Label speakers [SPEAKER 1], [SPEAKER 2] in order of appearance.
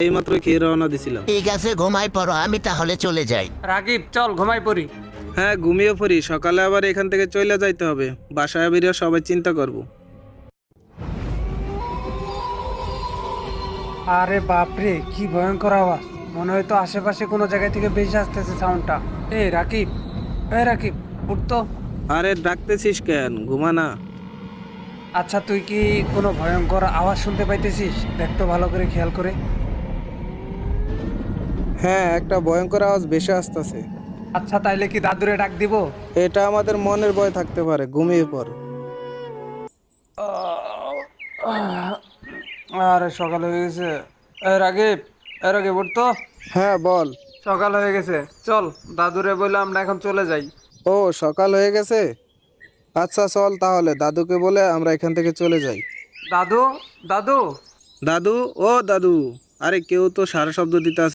[SPEAKER 1] এইমাত্র খেয়ে রওনা দিছিলাম।
[SPEAKER 2] ঠিক আছে, ঘুমাই পড়ো, আমি তাহলে চলে যাই।
[SPEAKER 3] রাকিব চল ঘুমাই পড়ি।
[SPEAKER 1] হ্যাঁ, ঘুমিয়ে পড়ি, সকালে আবার এখান থেকে চলে যাইতে হবে। বাসায় বেরিয়ে সবাই চিন্তা করব।
[SPEAKER 3] আরে বাপরে কি ভয়ঙ্কর আওয়াজ, মনে হয় তো আশেপাশে কোনো জায়গা থেকে বেশি আসতেছে সাউন্ডটা। এই রাকিব, এই রাকিব, উঠতো।
[SPEAKER 1] আরে ডাকতেছিস কেন? ঘুমা না।
[SPEAKER 3] আচ্ছা তুই কি কোনো ভয়ঙ্কর আওয়াজ শুনতে পাইতেছিস? দেখ তো ভালো করে খেয়াল করে।
[SPEAKER 1] হ্যাঁ, একটা ভয়ঙ্কর আওয়াজ ভেসে আসতেছে।
[SPEAKER 3] আচ্ছা তাইলে কি দাদুরে ডাক দিব?
[SPEAKER 1] এটা আমাদের মনের ভয় থাকতে পারে, ঘুমিয়ে পড়।
[SPEAKER 3] আরে সকাল হয়ে গেছে। এই রাকিব, এই রাকিব উঠতো।
[SPEAKER 1] হ্যাঁ বল।
[SPEAKER 3] সকাল হয়ে গেছে, চল দাদুরে বলে আমরা এখন চলে যাই।
[SPEAKER 1] ও, সকাল হয়ে গেছে। আচ্ছা চল তাহলে, দাদুকে বলে আমরা এখান থেকে চলে যাই।
[SPEAKER 3] দাদু, দাদু।
[SPEAKER 1] দাদু, ও দাদু। আরে কেউ তো সারা শব্দ দিতে